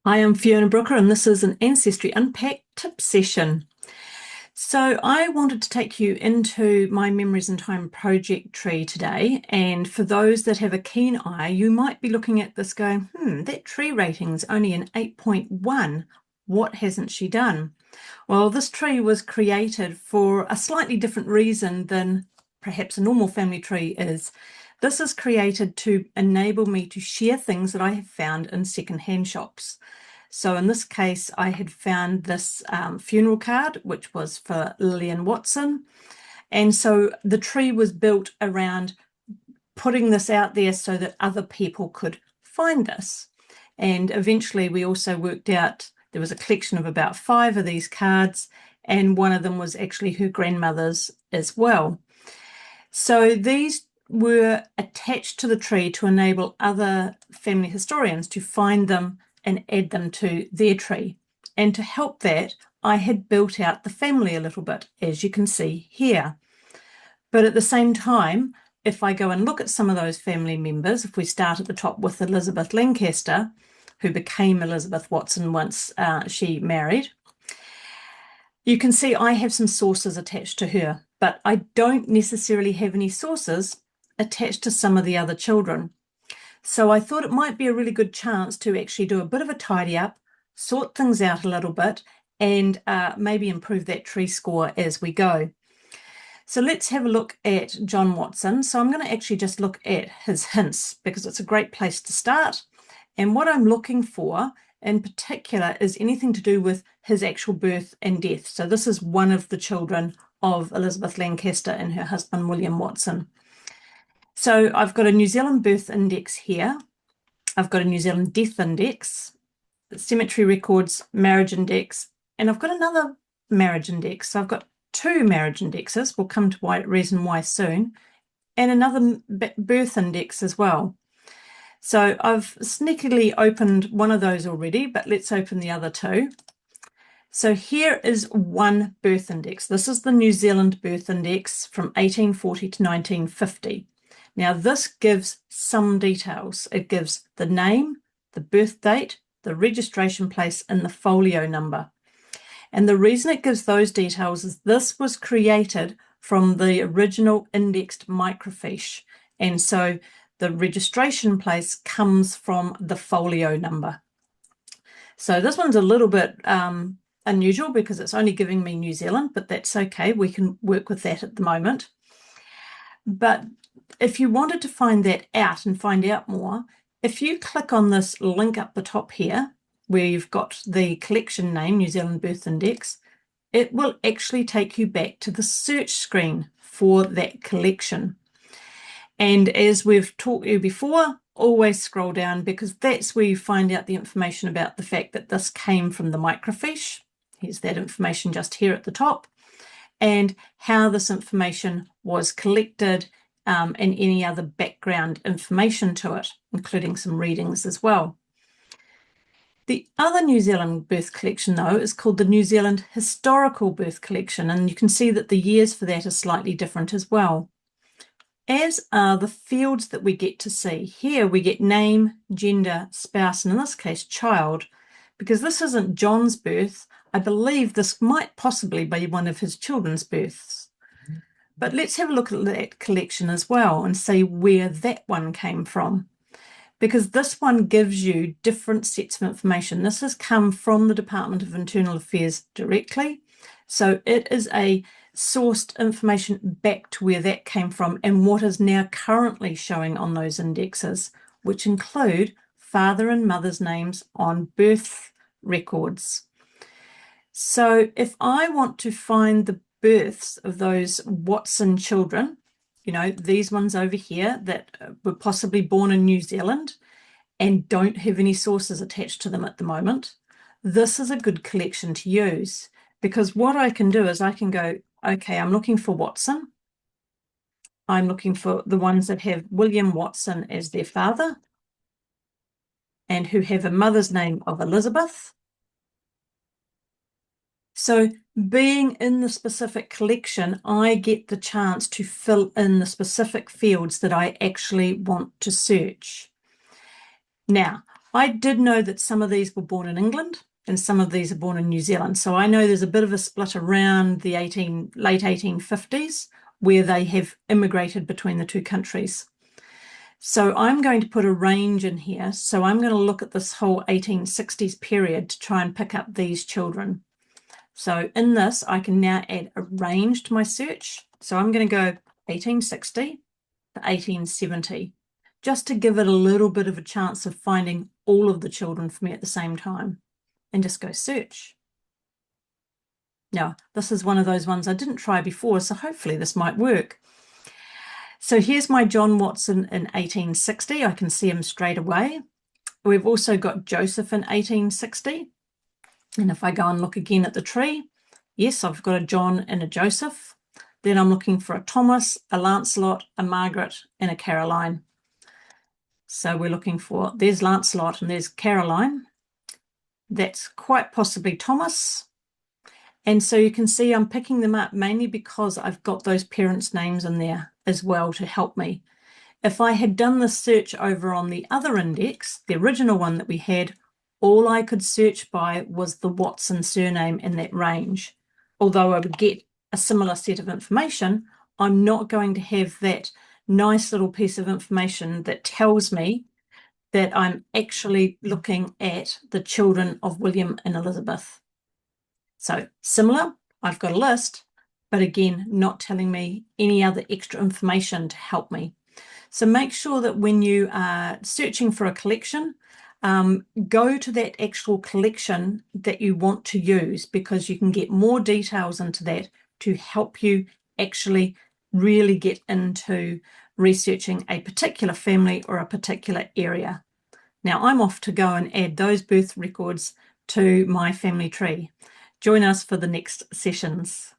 Hi, I'm Fiona Brooker, and this is an Ancestry Unpacked tip session. So, I wanted to take you into my Memories in Time project tree today. And for those that have a keen eye, you might be looking at this going, that tree rating is only an 8.1. What hasn't she done? Well, this tree was created for a slightly different reason than perhaps a normal family tree is. This is created to enable me to share things that I have found in secondhand shops. So in this case, I had found this funeral card, which was for Lillian Watson. And so the tree was built around putting this out there so that other people could find this. And eventually we also worked out there was a collection of about 5 of these cards, and one of them was actually her grandmother's as well. So these were attached to the tree to enable other family historians to find them and add them to their tree. And to help that, I had built out the family a little bit, as you can see here. But at the same time, if I go and look at some of those family members, if we start at the top with Elizabeth Lancaster, who became Elizabeth Watson once she married, you can see I have some sources attached to her, but I don't necessarily have any sources attached to some of the other children. So I thought it might be a really good chance to actually do a bit of a tidy up, sort things out a little bit, and maybe improve that tree score as we go. So let's have a look at John Watson. So I'm going to actually just look at his hints because it's a great place to start. And what I'm looking for in particular is anything to do with his actual birth and death. So this is one of the children of Elizabeth Lancaster and her husband, William Watson. So I've got a New Zealand birth index here. I've got a New Zealand death index, cemetery records, marriage index, and I've got another marriage index. So I've got 2 marriage indexes. We'll come to reason why soon, and another birth index as well. So I've sneakily opened one of those already, but let's open the other 2. So here is one birth index. This is the New Zealand birth index from 1840 to 1950. Now this gives some details. It gives the name, the birth date, the registration place, and the folio number. And the reason it gives those details is this was created from the original indexed microfiche. And so the registration place comes from the folio number. So this one's a little bit unusual because it's only giving me New Zealand, but that's okay. We can work with that at the moment. But if you wanted to find that out and find out more, if you click on this link up the top here, where you've got the collection name, New Zealand Birth Index, it will actually take you back to the search screen for that collection. And as we've taught you before, always scroll down because that's where you find out the information about the fact that this came from the microfiche. Here's that information just here at the top, and how this information was collected and any other background information to it, including some readings as well. The other New Zealand birth collection, though, is called the New Zealand Historical Birth Collection, and you can see that the years for that are slightly different as well, as are the fields that we get to see. Here we get name, gender, spouse, and in this case, child. Because this isn't John's birth, I believe this might possibly be one of his children's births. But let's have a look at that collection as well and see where that one came from, because this one gives you different sets of information. This has come from the Department of Internal Affairs directly. So it is a sourced information back to where that came from and what is now currently showing on those indexes, which include father and mother's names on birth records. So if I want to find the births of those Watson children, these ones over here that were possibly born in New Zealand and don't have any sources attached to them at the moment, this is a good collection to use, because what I can do is I can go, okay, I'm looking for Watson. I'm looking for the ones that have William Watson as their father and who have a mother's name of Elizabeth. So being in the specific collection, I get the chance to fill in the specific fields that I actually want to search. Now, I did know that some of these were born in England and some of these are born in New Zealand. So I know there's a bit of a split around the late 1850s where they have immigrated between the two countries. So I'm going to put a range in here. So I'm going to look at this whole 1860s period to try and pick up these children. So in this, I can now add a range to my search. So I'm going to go 1860 to 1870, just to give it a little bit of a chance of finding all of the children for me at the same time, and just go search. Now, this is one of those ones I didn't try before, so hopefully this might work. So here's my John Watson in 1860. I can see him straight away. We've also got Joseph in 1860. And if I go and look again at the tree, yes, I've got a John and a Joseph. Then I'm looking for a Thomas, a Lancelot, a Margaret, and a Caroline. So we're looking for, there's Lancelot and there's Caroline. That's quite possibly Thomas. And so you can see I'm picking them up mainly because I've got those parents' names in there as well to help me. If I had done the search over on the other index, the original one that we had, all I could search by was the Watson surname in that range. Although I would get a similar set of information, I'm not going to have that nice little piece of information that tells me that I'm actually looking at the children of William and Elizabeth. So similar, I've got a list, but again, not telling me any other extra information to help me. So make sure that when you are searching for a collection, go to that actual collection that you want to use, because you can get more details into that to help you actually really get into researching a particular family or a particular area. Now I'm off to go and add those birth records to my family tree. Join us for the next sessions.